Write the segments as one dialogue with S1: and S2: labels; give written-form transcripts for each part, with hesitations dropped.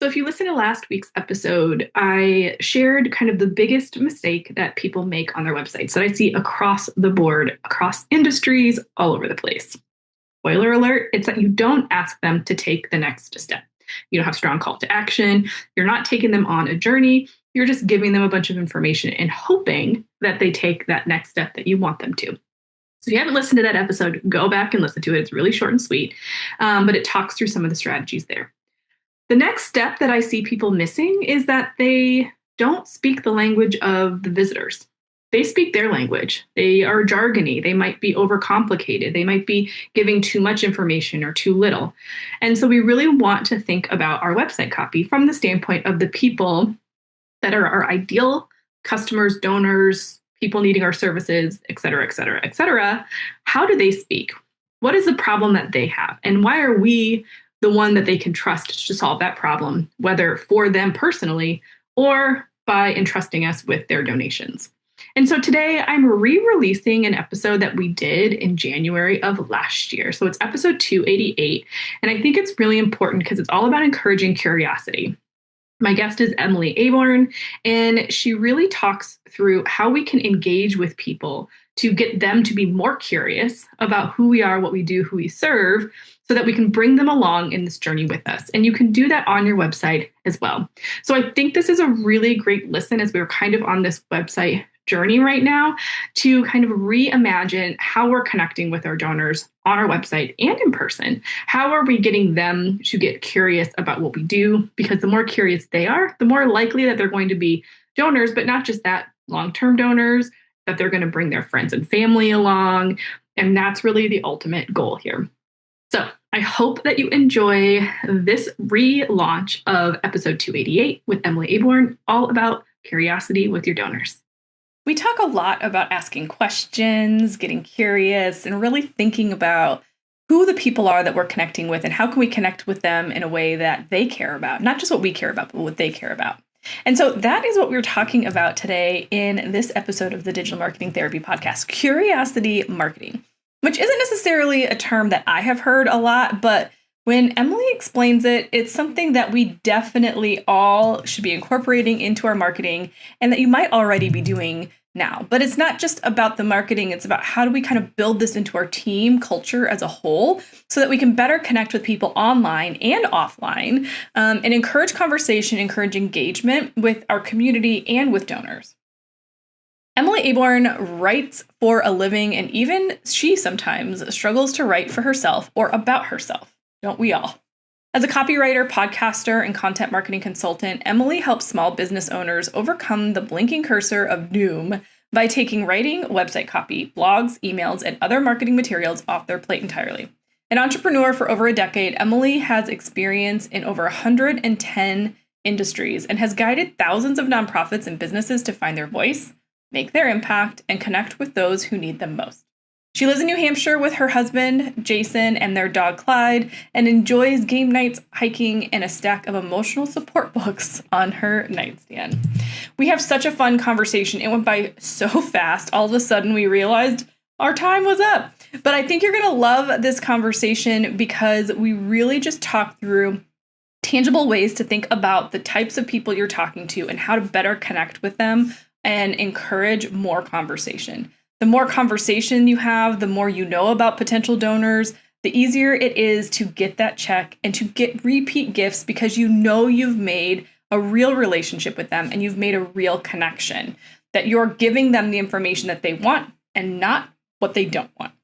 S1: if you listen to last week's episode, I shared kind of the biggest mistake that people make on their websites that I see across the board, across industries, all over the place. Spoiler alert, it's that you don't ask them to take the next step. You don't have strong call to action. You're not taking them on a journey. You're just giving them a bunch of information and hoping that they take that next step that you want them to. So if you haven't listened to that episode, go back and listen to it. It's really short and sweet, but it talks through some of the strategies there. The next step that I see people missing is that they don't speak the language of the visitors. They speak their language. They are jargony. They might be overcomplicated. They might be giving too much information or too little. And so we really want to think about our website copy from the standpoint of the people that are our ideal customers, donors, people needing our services, et cetera, et cetera, et cetera. How do they speak? What is the problem that they have? And why are we the one that they can trust to solve that problem, whether for them personally or by entrusting us with their donations? And so today I'm re-releasing an episode that we did in January of last year. So it's episode 288. And I think it's really important because it's all about encouraging curiosity. My guest is Emily Aborn, and she really talks through how we can engage with people to get them to be more curious about who we are, what we do, who we serve, so that we can bring them along in this journey with us. And you can do that on your website as well. So I think this is a really great listen as we're kind of on this website journey right now to kind of reimagine how we're connecting with our donors on our website and in person. How are we getting them to get curious about what we do? Because the more curious they are, the more likely that they're going to be donors, but not just that, long-term donors, that they're going to bring their friends and family along. And that's really the ultimate goal here. So I hope that you enjoy this relaunch of episode 288 with Emily Aborn, all about curiosity with your donors. We talk a lot about asking questions, getting curious, and really thinking about who the people are that we're connecting with and how can we connect with them in a way that they care about, not just what we care about, but what they care about. And so that is what we're talking about today in this episode of the Digital Marketing Therapy Podcast, curiosity marketing, which isn't necessarily a term that I have heard a lot, but when Emily explains it, it's something that we definitely all should be incorporating into our marketing and that you might already be doing now. But it's not just about the marketing. It's about how do we kind of build this into our team culture as a whole so that we can better connect with people online and offline and encourage conversation, encourage engagement with our community and with donors. Emily Aborn writes for a living, and even she sometimes struggles to write for herself or about herself. Don't we all? As a copywriter, podcaster, and content marketing consultant, Emily helps small business owners overcome the blinking cursor of doom by taking writing, website copy, blogs, emails, and other marketing materials off their plate entirely. An entrepreneur for over a decade, Emily has experience in over 110 industries and has guided thousands of nonprofits and businesses to find their voice, make their impact, and connect with those who need them most. She lives in New Hampshire with her husband, Jason, and their dog, Clyde, and enjoys game nights, hiking, and a stack of emotional support books on her nightstand. We have such a fun conversation. It went by so fast. All of a sudden, we realized our time was up. But I think you're going to love this conversation because we really just talk through tangible ways to think about the types of people you're talking to and how to better connect with them and encourage more conversation. The more conversation you have, the more you know about potential donors, the easier it is to get that check and to get repeat gifts because you know you've made a real relationship with them and you've made a real connection, that you're giving them the information that they want and not what they don't want.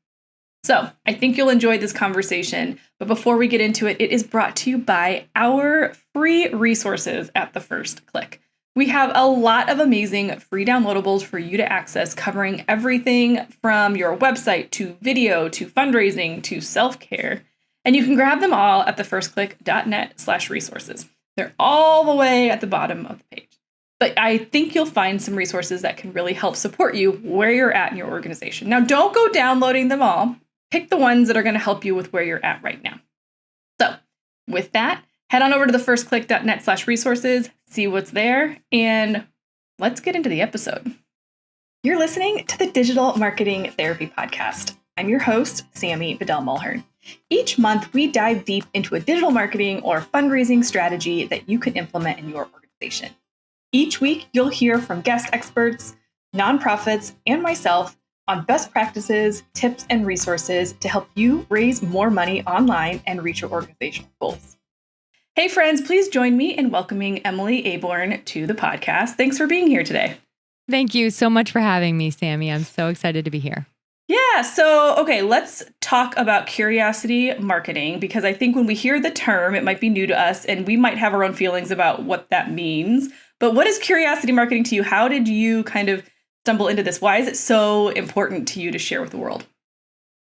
S1: So I think you'll enjoy this conversation. But before we get into it, it is brought to you by our free resources at the first click. We have a lot of amazing free downloadables for you to access, covering everything from your website to video to fundraising to self-care. And you can grab them all at thefirstclick.net/resources. They're all the way at the bottom of the page. But I think you'll find some resources that can really help support you where you're at in your organization. Now, don't go downloading them all. Pick the ones that are going to help you with where you're at right now. So with that, head on over to thefirstclick.net/resources, see what's there, and let's get into the episode. You're listening to the Digital Marketing Therapy Podcast. I'm your host, Sammy Bedell Mulhern. Each month, we dive deep into a digital marketing or fundraising strategy that you can implement in your organization. Each week, you'll hear from guest experts, nonprofits, and myself on best practices, tips, and resources to help you raise more money online and reach your organizational goals. Hey friends, please join me in welcoming Emily Aborn to the podcast. Thanks for being here today.
S2: Thank you so much for having me, Sammy. I'm so excited to be here.
S1: Yeah, so, okay, let's talk about curiosity marketing, because I think when we hear the term, it might be new to us and we might have our own feelings about what that means. But what is curiosity marketing to you? How did you kind of stumble into this? Why is it so important to you to share with the world?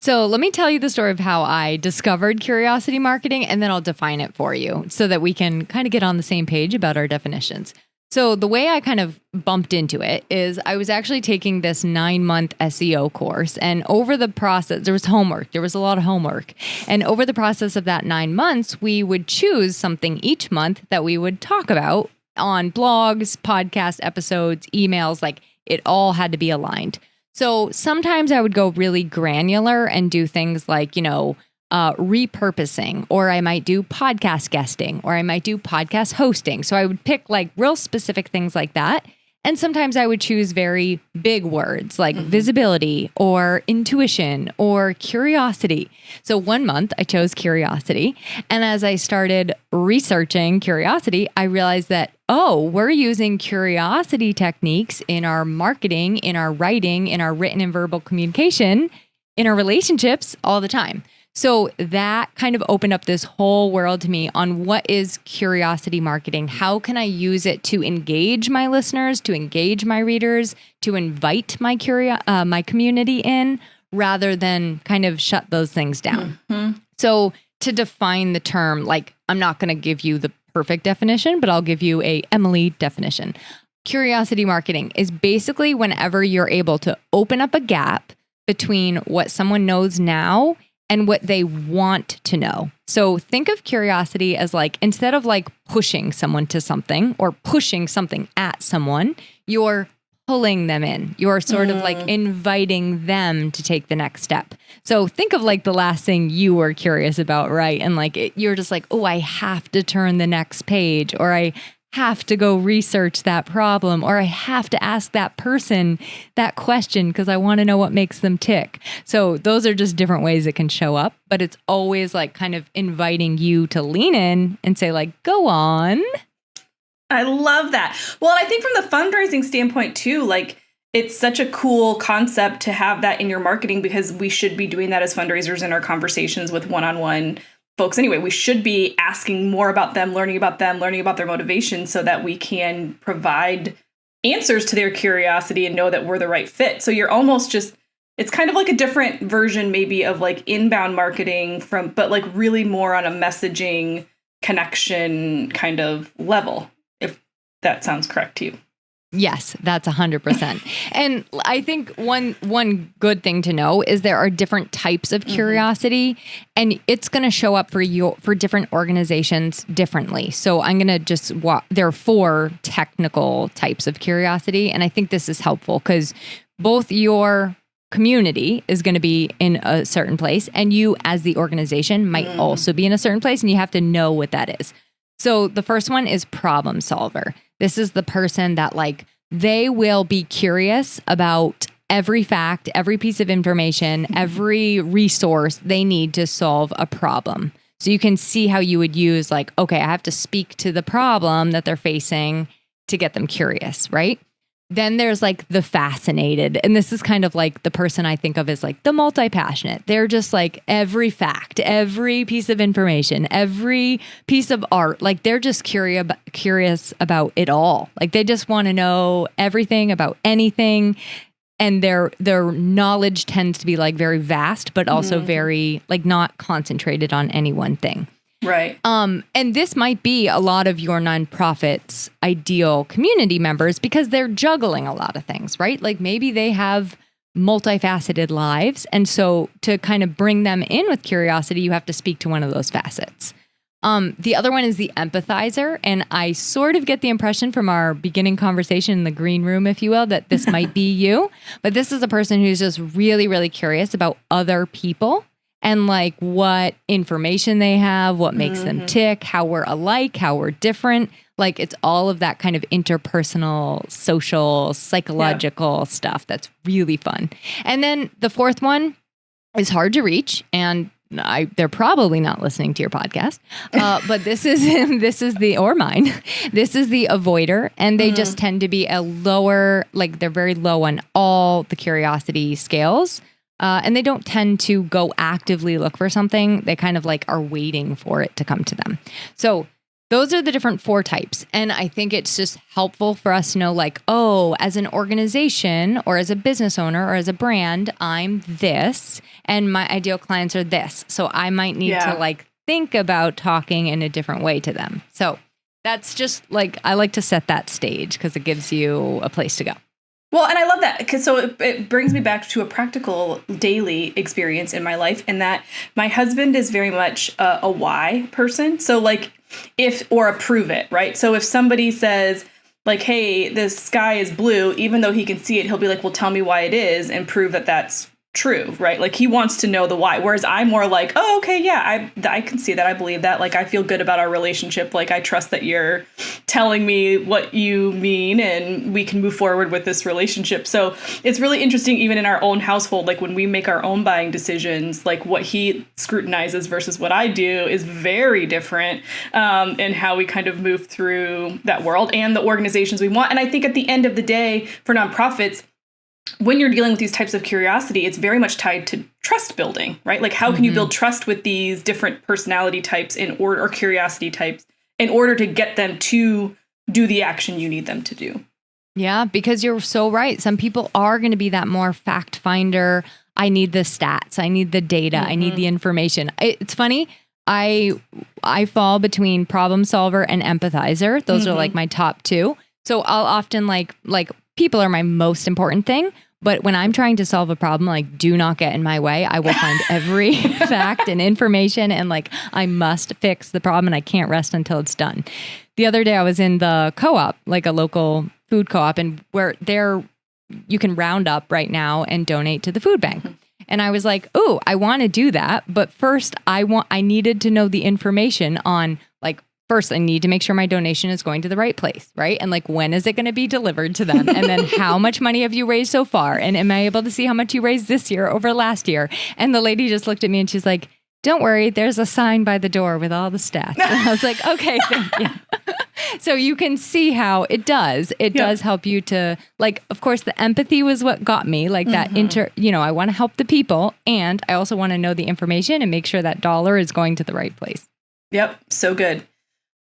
S2: So let me tell you the story of how I discovered curiosity marketing, and then I'll define it for you so that we can kind of get on the same page about our definitions. So the way I kind of bumped into it is I was actually taking this 9-month SEO course, and over the process, there was homework. There was a lot of homework. And over the process of that 9 months, we would choose something each month that we would talk about on blogs, podcast episodes, emails, like it all had to be aligned. So sometimes I would go really granular and do things like, repurposing, or I might do podcast guesting, or I might do podcast hosting. So I would pick like real specific things like that. And sometimes I would choose very big words like visibility or intuition or curiosity. So 1 month I chose curiosity. And as I started researching curiosity, I realized that, we're using curiosity techniques in our marketing, in our writing, in our written and verbal communication, in our relationships all the time. So that kind of opened up this whole world to me on what is curiosity marketing? How can I use it to engage my listeners, to engage my readers, to invite my community in, rather than kind of shut those things down? Mm-hmm. So to define the term, like I'm not going to give you the perfect definition, but I'll give you a Emily definition. Curiosity marketing is basically whenever you're able to open up a gap between what someone knows now and what they want to know. So think of curiosity as like, instead of like pushing someone to something or pushing something at someone, you're pulling them in. You're sort of like inviting them to take the next step. So think of like the last thing you were curious about, right? And like, you're just like, I have to turn the next page, or I have to go research that problem, or I have to ask that person that question because I want to know what makes them tick. So those are just different ways it can show up, but it's always like kind of inviting you to lean in and say like, go on.
S1: I love that. Well, I think from the fundraising standpoint too, like it's such a cool concept to have that in your marketing, because we should be doing that as fundraisers in our conversations with one-on-one folks anyway. We should be asking more about them, learning about their motivation, so that we can provide answers to their curiosity and know that we're the right fit. So you're almost just, it's kind of like a different version maybe of like inbound marketing but like really more on a messaging connection kind of level, if that sounds correct to you.
S2: Yes, that's 100%. And I think one good thing to know is there are different types of curiosity, and it's going to show up for different organizations differently. So I'm going to just there are 4 technical types of curiosity, and I think this is helpful because both your community is going to be in a certain place, and you as the organization might also be in a certain place, and you have to know what that is. So the first one is problem solver. This is the person that like, they will be curious about every fact, every piece of information, every resource they need to solve a problem. So you can see how you would use like, okay, I have to speak to the problem that they're facing to get them curious, right? Then there's like the fascinated. And this is kind of like the person I think of as like the multi-passionate. They're just like every fact, every piece of information, every piece of art. Like they're just curious about it all. Like they just want to know everything about anything. And their knowledge tends to be like very vast, but also very like not concentrated on any one thing.
S1: Right.
S2: And this might be a lot of your nonprofit's ideal community members because they're juggling a lot of things, right? Like maybe they have multifaceted lives. And so to kind of bring them in with curiosity, you have to speak to one of those facets. The other one is the empathizer. And I sort of get the impression from our beginning conversation in the green room, if you will, that this might be you. But this is a person who's just really, really curious about other people and like what information they have, what makes them tick, how we're alike, how we're different. Like it's all of that kind of interpersonal, social, psychological stuff that's really fun. And then the fourth one is hard to reach, and they're probably not listening to your podcast, but this is the, or mine, this is the avoider, and they just tend to be a lower, like they're very low on all the curiosity scales. And they don't tend to go actively look for something. They kind of like are waiting for it to come to them. So those are the different 4 types. And I think it's just helpful for us to know like, oh, as an organization or as a business owner or as a brand, I'm this and my ideal clients are this. So I might need to like think about talking in a different way to them. So that's just like, I like to set that stage because it gives you a place to go.
S3: Well, and I love that because it brings me back to a practical daily experience in my life, in that my husband is very much a why person. So like or a prove it, right? So if somebody says like, hey, the sky is blue, even though he can see it, he'll be like, well, tell me why it is and prove that that's true, right? Like he wants to know the why. Whereas I'm more like, oh, okay, yeah, I can see that. I believe that. Like I feel good about our relationship. Like I trust that you're telling me what you mean and we can move forward with this relationship. So it's really interesting, even in our own household, like when we make our own buying decisions, like what he scrutinizes versus what I do is very different in how we kind of move through that world and the organizations we want. And I think at the end of the day, for nonprofits, when you're dealing with these types of curiosity, it's very much tied to trust building, right? Like how can you build trust with these different personality types or curiosity types in order to get them to do the action you need them to do?
S2: Yeah, because you're so right. Some people are going to be that more fact finder. I need the stats. I need the data. I need the information. It's funny. I fall between problem solver and empathizer. Those are like my top 2. So I'll often like people are my most important thing. But when I'm trying to solve a problem, like do not get in my way. I will find every fact and information and like I must fix the problem and I can't rest until it's done. The other day I was in the co-op, like a local food co-op, and where you can round up right now and donate to the food bank. And I was like, oh, I want to do that. But first I needed to know the information on like, first, I need to make sure my donation is going to the right place, right? And like, when is it going to be delivered to them? And then how much money have you raised so far? And am I able to see how much you raised this year over last year? And the lady just looked at me and she's like, don't worry, there's a sign by the door with all the stats. And I was like, okay, thank you. So you can see how it does. It does help you to like, of course, the empathy was what got me like that I want to help the people. And I also want to know the information and make sure that dollar is going to the right place.
S3: Yep. So good.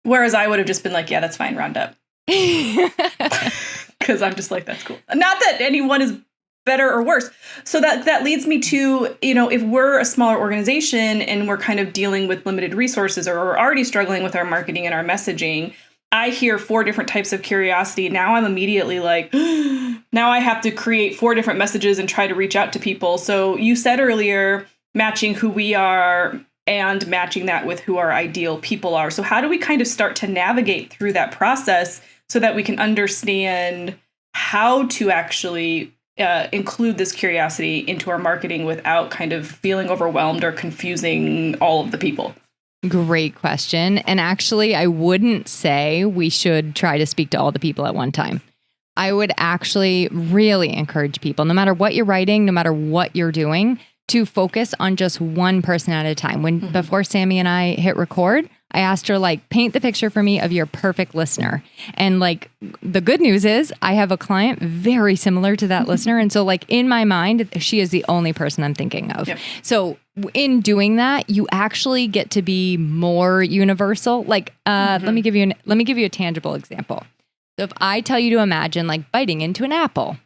S3: Whereas I would have just been like, yeah, that's fine, round up. Because I'm just like, that's cool. Not that anyone is better or worse. So that leads me to, if we're a smaller organization and we're kind of dealing with limited resources or we're already struggling with our marketing and our messaging, I hear 4 different types of curiosity. Now I'm immediately like, now I have to create 4 different messages and try to reach out to people. So you said earlier, matching who we are and matching that with who our ideal people are. So how do we kind of start to navigate through that process so that we can understand how to actually include this curiosity into our marketing without kind of feeling overwhelmed or confusing all of the people?
S2: Great question. And actually, I wouldn't say we should try to speak to all the people at one time. I would actually really encourage people, no matter what you're writing, no matter what you're doing, to focus on just one person at a time. Before Sammy and I hit record, I asked her, like, paint the picture for me of your perfect listener. And like, the good news is I have a client very similar to that listener. And so like in my mind, she is the only person I'm thinking of. Yep. So in doing that, you actually get to be more universal. Like, let me give you a tangible example. So if I tell you to imagine like biting into an apple,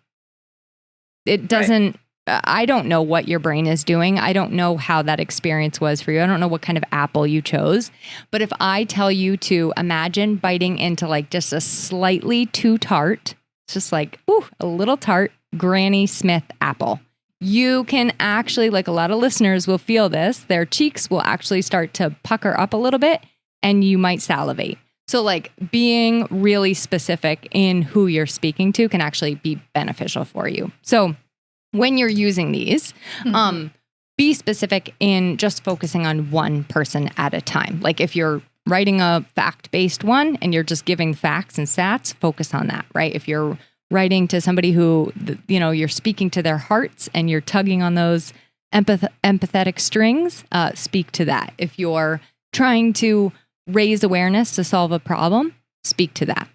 S2: it doesn't, I don't know what your brain is doing. I don't know how that experience was for you. I don't know what kind of apple you chose. But if I tell you to imagine biting into like just a slightly too tart, it's just like, a little tart Granny Smith apple, you can actually, like a lot of listeners will feel this, their cheeks will actually start to pucker up a little bit and you might salivate. So like being really specific in who you're speaking to can actually be beneficial for you. So when you're using these, be specific in just focusing on one person at a time. Like if you're writing a fact-based one and you're just giving facts and stats, focus on that, right? If you're writing to somebody who, you're speaking to their hearts and you're tugging on those empathetic strings, speak to that. If you're trying to raise awareness to solve a problem, speak to that.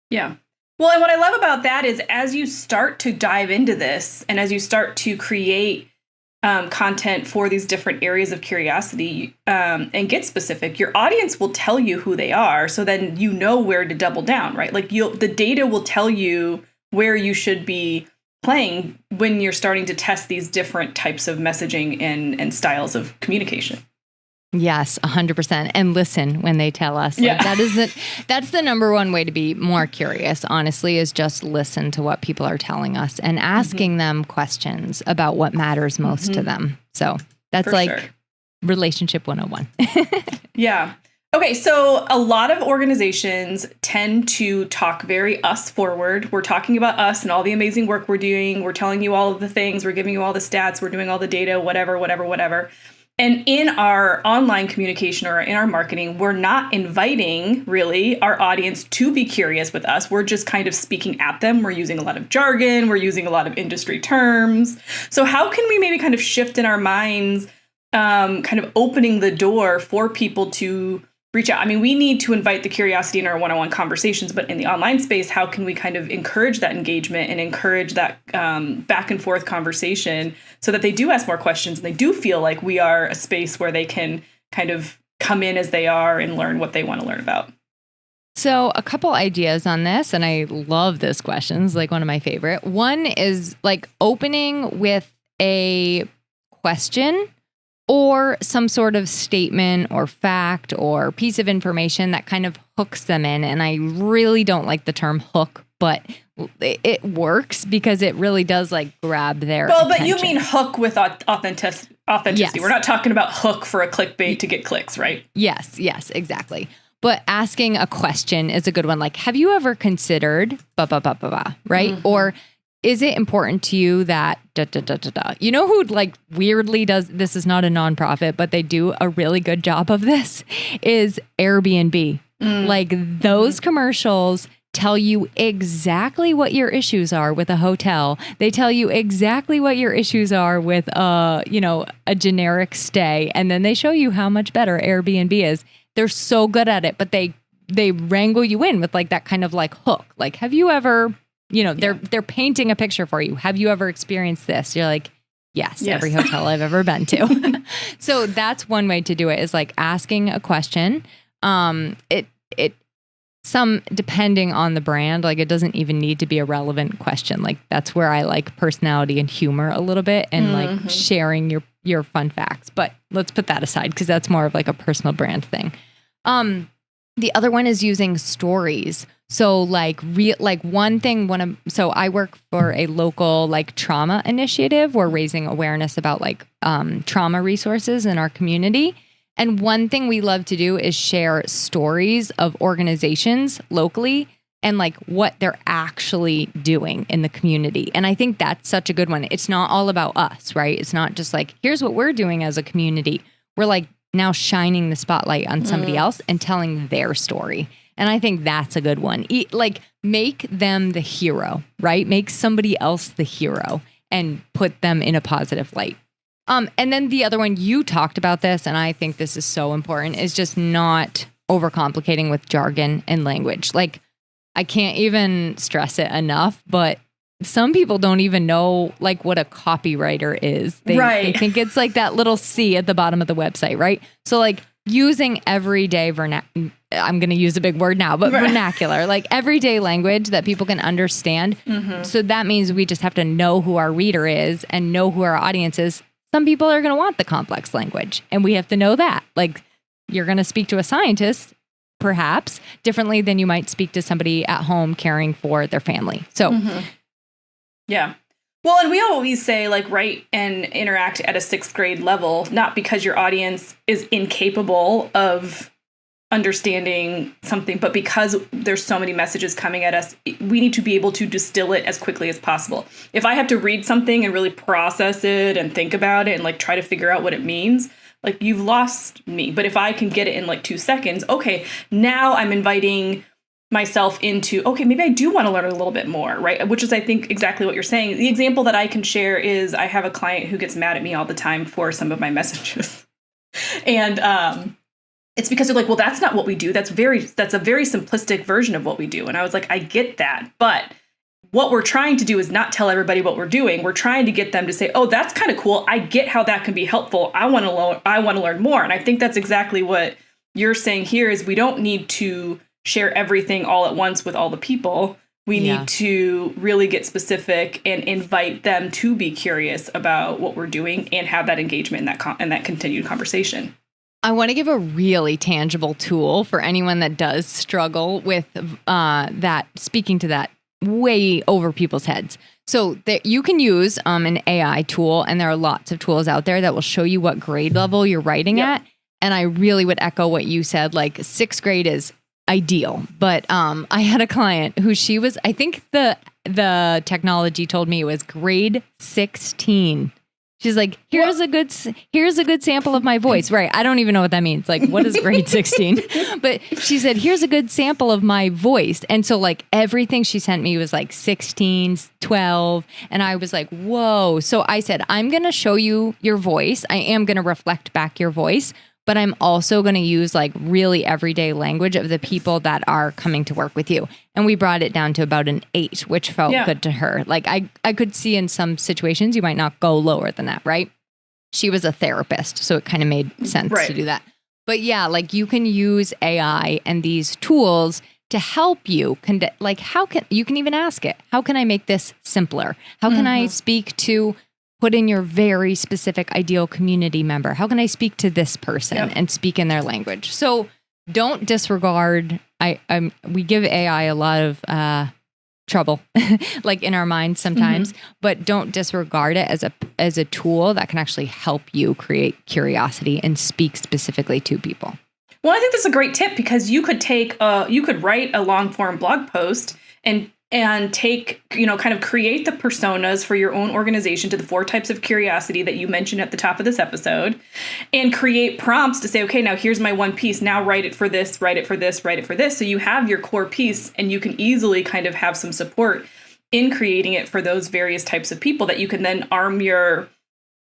S3: Yeah. Well, and what I love about that is as you start to dive into this and as you start to create content for these different areas of curiosity and get specific, your audience will tell you who they are. So then you know where to double down, right? Like the data will tell you where you should be playing when you're starting to test these different types of messaging and styles of communication.
S2: Yes, 100%. And listen when they tell us. Like, that's the number one way to be more curious, honestly, is just listen to what people are telling us and asking them questions about what matters most to them. So that's relationship 101.
S3: Yeah. Okay, so a lot of organizations tend to talk very us forward. We're talking about us and all the amazing work we're doing. We're telling you all of the things. We're giving you all the stats. We're doing all the data, whatever. And in our online communication or in our marketing, we're not inviting really our audience to be curious with us. We're just kind of speaking at them. We're using a lot of jargon. We're using a lot of industry terms. So how can we maybe kind of shift in our minds, kind of opening the door for people to reach out? I mean, we need to invite the curiosity in our one-on-one conversations, but in the online space, how can we kind of encourage that engagement and encourage that back and forth conversation so that they do ask more questions and they do feel like we are a space where they can kind of come in as they are and learn what they want to learn about?
S2: So a couple ideas on this, and I love this question. It's like one of my favorite. One is like opening with a question or some sort of statement or fact or piece of information that kind of hooks them in. And I really don't like the term hook, but it works because it really does like grab their attention.
S3: But you mean hook with authenticity.
S2: Yes.
S3: We're not talking about hook for a clickbait to get clicks, right?
S2: Yes, exactly. But asking a question is a good one. Like, have you ever considered right? Mm-hmm. Or is it important to you that You know who like weirdly does, this is not a nonprofit, but they do a really good job of this, is Airbnb. Like those commercials tell you exactly what your issues are with a hotel. They tell you exactly what your issues are with a generic stay. And then they show you how much better Airbnb is. They're so good at it, but they wrangle you in with like that kind of like hook. Like, have you ever, they're painting a picture for you. Have you ever experienced this? You're like, yes. Every hotel I've ever been to. So that's one way to do it, is like asking a question. Depending on the brand, like it doesn't even need to be a relevant question. Like that's where I like personality and humor a little bit, and like sharing your fun facts. But let's put that aside because that's more of like a personal brand thing. The other one is using stories. So so I work for a local like trauma initiative. We're raising awareness about like trauma resources in our community. And one thing we love to do is share stories of organizations locally and like what they're actually doing in the community. And I think that's such a good one. It's not all about us, right? It's not just like, here's what we're doing as a community. We're like now shining the spotlight on somebody else and telling their story. And I think that's a good one. Like make them the hero, right? Make somebody else the hero and put them in a positive light. And then the other one, you talked about this, and I think this is so important, is just not overcomplicating with jargon and language. Like, I can't even stress it enough, but some people don't even know like what a copywriter is. They think it's like that little C at the bottom of the website, right? So like using everyday I'm going to use a big word now, but vernacular, like everyday language that people can understand. So that means we just have to know who our reader is and know who our audience is. Some people are going to want the complex language, and we have to know that. Like, you're going to speak to a scientist, perhaps, differently than you might speak to somebody at home caring for their family. So,
S3: yeah. Well, and we always say, like, write and interact at a 6th grade level, not because your audience is incapable of understanding something, but because there's so many messages coming at us, we need to be able to distill it as quickly as possible. If I have to read something and really process it and think about it and like try to figure out what it means, like you've lost me. But if I can get it in like 2 seconds, okay, now I'm inviting myself into, okay, maybe I do want to learn a little bit more, right? Which is, I think, exactly what you're saying. The example that I can share is I have a client who gets mad at me all the time for some of my messages. And it's because they're like, well, that's not what we do. That's a very simplistic version of what we do. And I was like, I get that. But what we're trying to do is not tell everybody what we're doing. We're trying to get them to say, oh, that's kind of cool. I get how that can be helpful. I want to learn more. And I think that's exactly what you're saying here is we don't need to share everything all at once with all the people. We need to really get specific and invite them to be curious about what we're doing and have that engagement in that continued conversation.
S2: I want to give a really tangible tool for anyone that does struggle with that, speaking to that way over people's heads. So you can use an AI tool, and there are lots of tools out there that will show you what grade level you're writing at. And I really would echo what you said, like 6th grade is ideal. But I had a client who she was, I think the technology told me it was grade 16. She's like, here's a good sample of my voice. Right. I don't even know what that means. Like, what is grade 16? But she said, here's a good sample of my voice. And so like everything she sent me was like 16, 12. And I was like, whoa. So I said, I'm going to show you your voice. I am going to reflect back your voice. But I'm also going to use like really everyday language of the people that are coming to work with you. And we brought it down to about an 8, which felt good to her. Like I could see in some situations you might not go lower than that, right? She was a therapist, so it kind of made sense to do that. But yeah, like you can use AI and these tools to help you. Like you can even ask it, how can I make this simpler? How can I speak to put in your very specific ideal community member? How can I speak to this person and speak in their language? So don't disregard. We give AI a lot of trouble, like in our minds sometimes, but don't disregard it as a tool that can actually help you create curiosity and speak specifically to people.
S3: Well, I think that's a great tip because you could write a long form blog post and take, kind of create the personas for your own organization to the 4 types of curiosity that you mentioned at the top of this episode, and create prompts to say, okay, now here's my one piece. Now write it for this, write it for this, write it for this. So you have your core piece and you can easily kind of have some support in creating it for those various types of people that you can then arm your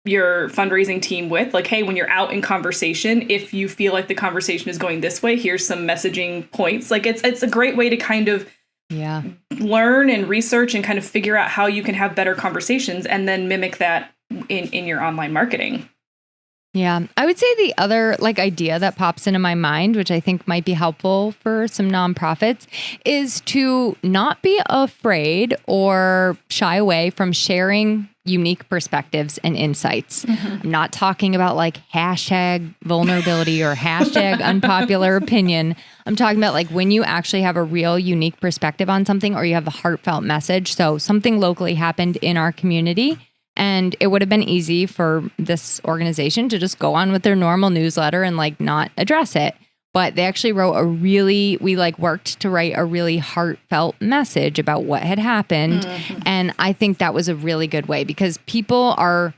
S3: fundraising team with. Like, hey, when you're out in conversation, if you feel like the conversation is going this way, here's some messaging points. Like it's a great way to kind of learn and research and kind of figure out how you can have better conversations and then mimic that in your online marketing.
S2: Yeah. I would say the other idea that pops into my mind, which I think might be helpful for some nonprofits, is to not be afraid or shy away from sharing unique perspectives and insights. I'm not talking about hashtag vulnerability or hashtag unpopular opinion. I'm talking about when you actually have a real unique perspective on something or you have a heartfelt message. So something locally happened in our community, and it would have been easy for this organization to just go on with their normal newsletter and not address it. But they actually wrote we worked to write a really heartfelt message about what had happened. And I think that was a really good way because people are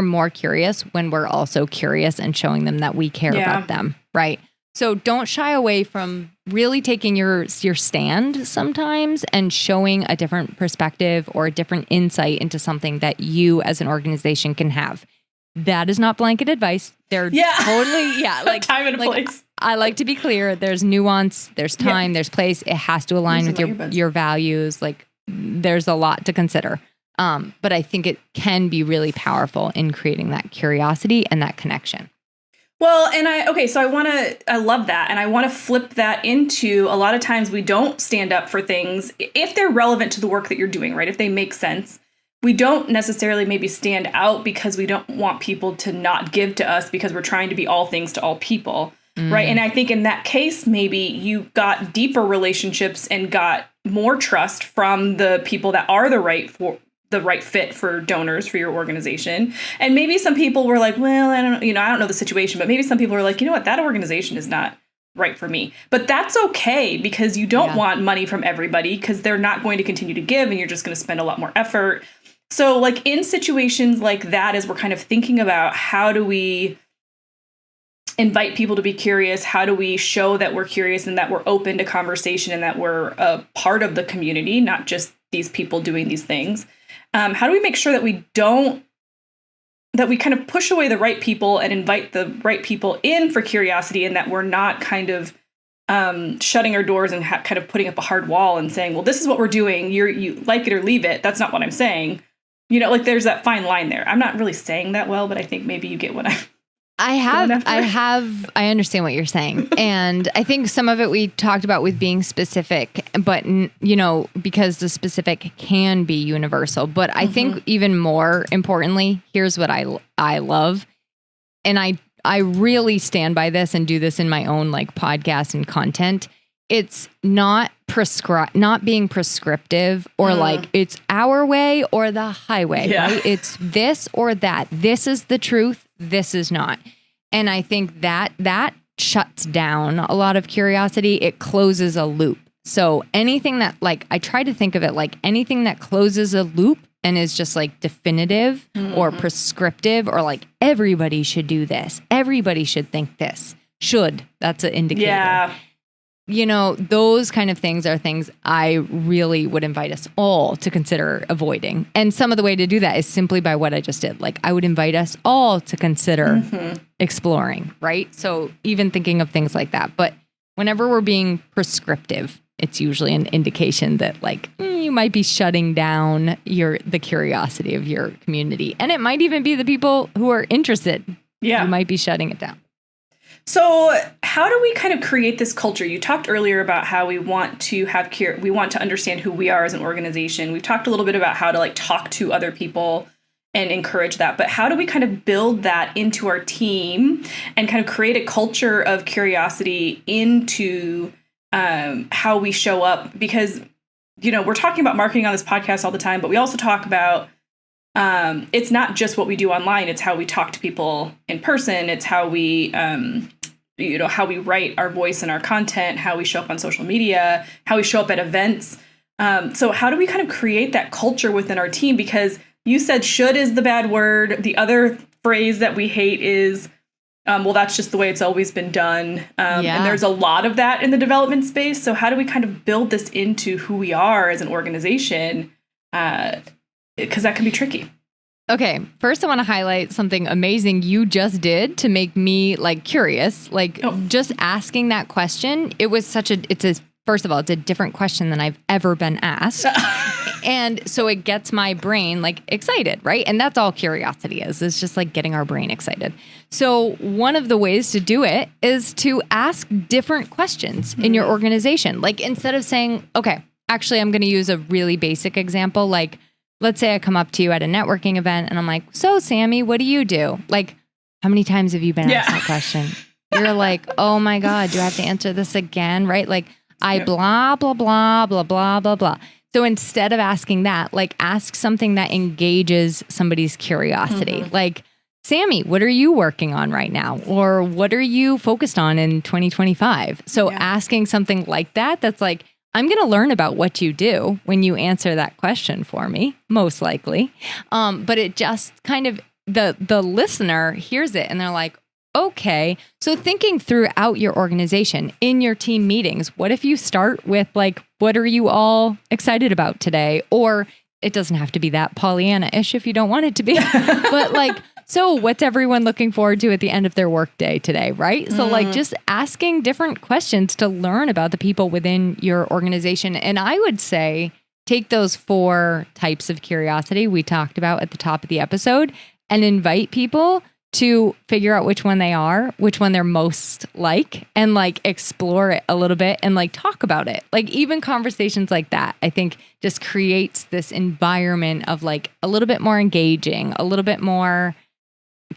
S2: more curious when we're also curious and showing them that we care about them. Right. So don't shy away from really taking your stand sometimes and showing a different perspective or a different insight into something that you as an organization can have. That is not blanket advice. They're totally,
S3: time and a place.
S2: I like to be clear. There's nuance, there's time, there's place. It has to align with your values. There's a lot to consider. But I think it can be really powerful in creating that curiosity and that connection.
S3: Well, and I love that. And I want to flip that into a lot of times we don't stand up for things if they're relevant to the work that you're doing, right? If they make sense. We don't necessarily maybe stand out because we don't want people to not give to us because we're trying to be all things to all people, right? And I think in that case, maybe you got deeper relationships and got more trust from the people that are the right fit for donors for your organization. And maybe some people were like, well, I don't know the situation, but maybe some people were like, you know what, that organization is not right for me. But that's okay, because you don't want money from everybody, because they're not going to continue to give and you're just going to spend a lot more effort. So like in situations like that, as we're kind of thinking about how do we invite people to be curious, how do we show that we're curious and that we're open to conversation and that we're a part of the community, not just these people doing these things. How do we make sure that we kind of push away the right people and invite the right people in for curiosity, and that we're not kind of shutting our doors and kind of putting up a hard wall and saying, well, this is what we're doing. You like it or leave it. That's not what I'm saying. You know, like there's that fine line there. I'm not really saying that well, but I think maybe you get what
S2: I understand what you're saying. And I think some of it we talked about with being specific, but, you know, because the specific can be universal. But I think even more importantly, here's what I love. And I really stand by this and do this in my own like podcast and content. It's not being prescriptive or like it's our way or the highway, right? It's this or that. This is the truth. This is not. And I think that shuts down a lot of curiosity. It closes a loop. So anything that like, I try to think of it like anything that closes a loop and is just like definitive or prescriptive or like everybody should do this. Everybody should think this. That's an indicator. Yeah. You know, those kind of things are things I really would invite us all to consider avoiding. And some of the way to do that is simply by what I just did. Like I would invite us all to consider exploring, right? So even thinking of things like that. But whenever we're being prescriptive, it's usually an indication that like you might be shutting down the curiosity of your community. And it might even be the people who are interested. Yeah. You might be shutting it down.
S3: So how do we kind of create this culture? You talked earlier about how we want to we want to understand who we are as an organization. We've talked a little bit about how to like talk to other people and encourage that. But how do we kind of build that into our team and kind of create a culture of curiosity into how we show up? Because, you know, we're talking about marketing on this podcast all the time, but we also talk about it's not just what we do online. It's how we talk to people in person. It's how we, how we write our voice and our content, how we show up on social media, how we show up at events. So how do we kind of create that culture within our team? Because you said should is the bad word. The other phrase that we hate is, well, that's just the way it's always been done. And there's a lot of that in the development space. So how do we kind of build this into who we are as an organization? Because that can be tricky.
S2: Okay, first I want to highlight something amazing you just did to make me like curious. Like just asking that question, first of all, it's a different question than I've ever been asked. And so it gets my brain like excited, right? And that's all curiosity is. It's just like getting our brain excited. So one of the ways to do it is to ask different questions in your organization. Like instead of saying, okay, actually I'm going to use a really basic example. Like, let's say I come up to you at a networking event and I'm like, so Sammy, what do you do? Like, how many times have you been asked that question? You're like, oh my God, do I have to answer this again? Right? Like I blah, blah, blah, blah, blah, blah, blah. So instead of asking that, like ask something that engages somebody's curiosity. Like, Sammy, what are you working on right now? Or what are you focused on in 2025? So asking something like that, that's like, I'm going to learn about what you do when you answer that question for me, most likely. But it just kind of, the listener hears it and they're like, okay. So thinking throughout your organization, in your team meetings, what if you start with like, what are you all excited about today? Or it doesn't have to be that Pollyanna-ish if you don't want it to be. But like, so what's everyone looking forward to at the end of their workday today, right? So like just asking different questions to learn about the people within your organization. And I would say take those 4 types of curiosity we talked about at the top of the episode and invite people to figure out which one they are, which one they're most like, and like explore it a little bit and like talk about it. Like even conversations like that, I think just creates this environment of like a little bit more engaging, a little bit more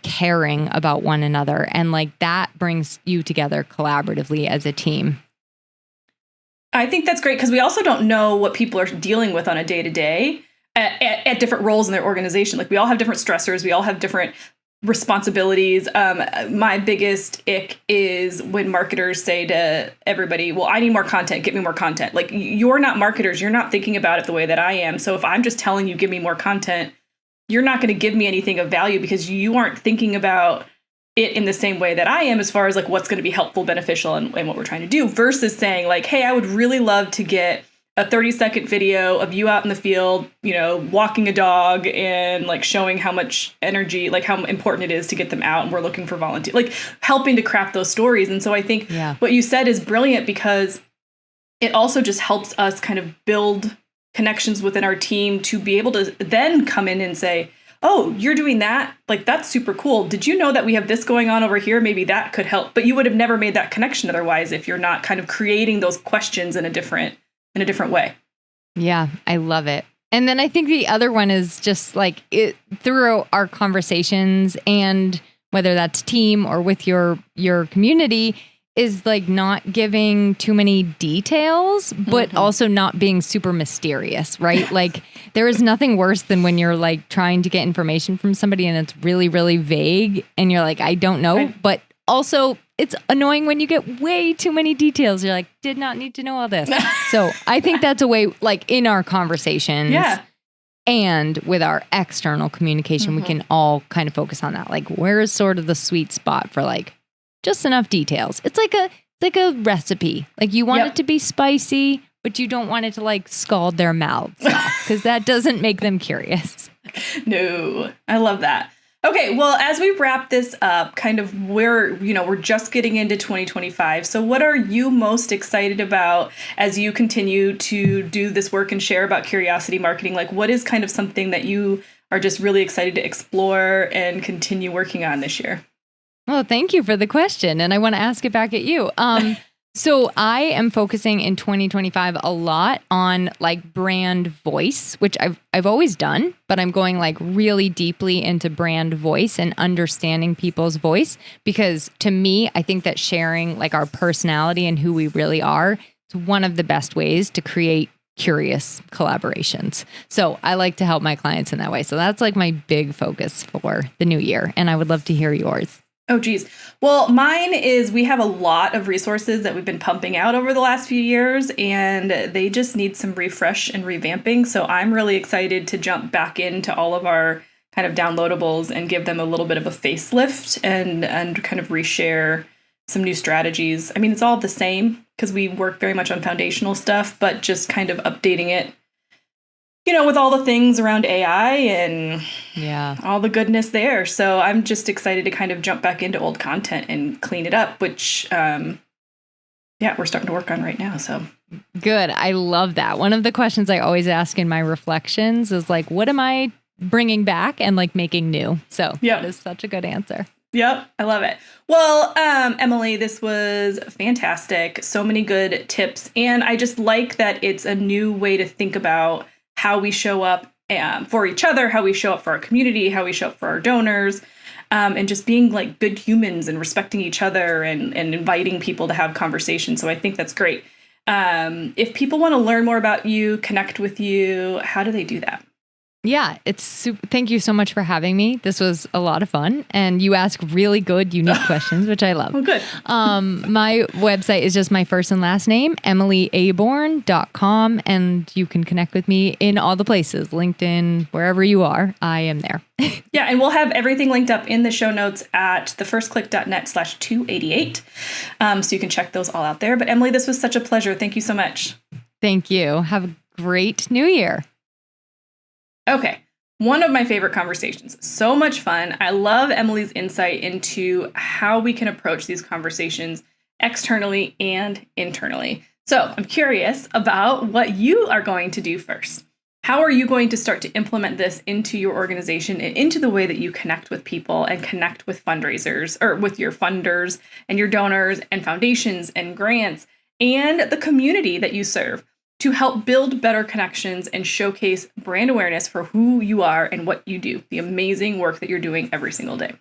S2: caring about one another. And like that brings you together collaboratively as a team.
S3: I think that's great because we also don't know what people are dealing with on a day-to-day at different roles in their organization. Like we all have different stressors. We all have different responsibilities. My biggest ick is when marketers say to everybody, well, I need more content, get me more content. Like, you're not marketers. You're not thinking about it the way that I am. So if I'm just telling you, give me more content, you're not going to give me anything of value because you aren't thinking about it in the same way that I am as far as like what's going to be helpful, beneficial, and what we're trying to do, versus saying like, hey, I would really love to get a 30-second video of you out in the field, you know, walking a dog and like showing how much energy, like how important it is to get them out. And we're looking for volunteers, like helping to craft those stories. And so I think what you said is brilliant because it also just helps us kind of build connections within our team to be able to then come in and say, oh, you're doing that? Like, that's super cool. Did you know that we have this going on over here? Maybe that could help. But you would have never made that connection otherwise if you're not kind of creating those questions in a different way. Yeah,
S2: I love it. And then I think the other one is just like through our conversations, and whether that's team or with your community, is like not giving too many details, but also not being super mysterious, right? Like, there is nothing worse than when you're like trying to get information from somebody and it's really, really vague and you're like, I don't know. Right. But also it's annoying when you get way too many details. You're like, did not need to know all this. So I think that's a way, like in our conversations and with our external communication, we can all kind of focus on that. Like, where is sort of the sweet spot for like just enough details? It's like a recipe. Like, you want it to be spicy, but you don't want it to like scald their mouths off, because that doesn't make them curious.
S3: No, I love that. Okay, well, as we wrap this up, kind of we're just getting into 2025. So what are you most excited about as you continue to do this work and share about curiosity marketing? Like, what is kind of something that you are just really excited to explore and continue working on this year?
S2: Well, thank you for the question. And I want to ask it back at you. So I am focusing in 2025 a lot on like brand voice, which I've always done, but I'm going like really deeply into brand voice and understanding people's voice, because to me, I think that sharing like our personality and who we really are is one of the best ways to create curious collaborations. So I like to help my clients in that way. So that's like my big focus for the new year. And I would love to hear yours.
S3: Oh, geez. Well, mine is we have a lot of resources that we've been pumping out over the last few years, and they just need some refresh and revamping. So I'm really excited to jump back into all of our kind of downloadables and give them a little bit of a facelift and kind of reshare some new strategies. I mean, it's all the same because we work very much on foundational stuff, but just kind of updating it, you know, with all the things around AI and all the goodness there. So I'm just excited to kind of jump back into old content and clean it up, which, we're starting to work on right now. So
S2: good. I love that. One of the questions I always ask in my reflections is like, what am I bringing back and like making new? So that is such a good answer.
S3: Yep. I love it. Well, Emily, this was fantastic. So many good tips. And I just like that it's a new way to think about how we show up for each other, how we show up for our community, how we show up for our donors, and just being like good humans and respecting each other and inviting people to have conversations. So I think that's great. If people want to learn more about you, connect with you, how do they do that?
S2: Yeah, thank you so much for having me. This was a lot of fun. And you ask really good, unique questions, which I love.
S3: Oh, good.
S2: My website is just my first and last name, emilyaborn.com. And you can connect with me in all the places, LinkedIn, wherever you are, I am there.
S3: Yeah, and we'll have everything linked up in the show notes at thefirstclick.net/288. So you can check those all out there. But Emily, this was such a pleasure. Thank you so much.
S2: Thank you. Have a great new year.
S3: Okay, one of my favorite conversations. So much fun. I love Emily's insight into how we can approach these conversations externally and internally. So I'm curious about what you are going to do first. How are you going to start to implement this into your organization and into the way that you connect with people and connect with fundraisers, or with your funders and your donors and foundations and grants and the community that you serve, to help build better connections and showcase brand awareness for who you are and what you do, the amazing work that you're doing every single day.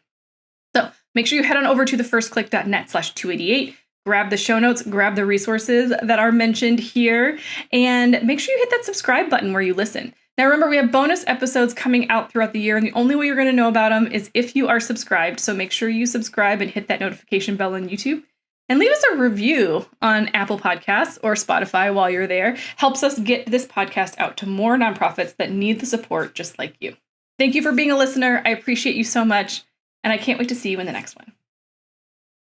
S3: So make sure you head on over to thefirstclick.net/288, grab the show notes, grab the resources that are mentioned here, and make sure you hit that subscribe button where you listen. Now, remember, we have bonus episodes coming out throughout the year, and the only way you're going to know about them is if you are subscribed. So make sure you subscribe and hit that notification bell on YouTube. And leave us a review on Apple Podcasts or Spotify while you're there. Helps us get this podcast out to more nonprofits that need the support just like you. Thank you for being a listener. I appreciate you so much, and I can't wait to see you in the next one.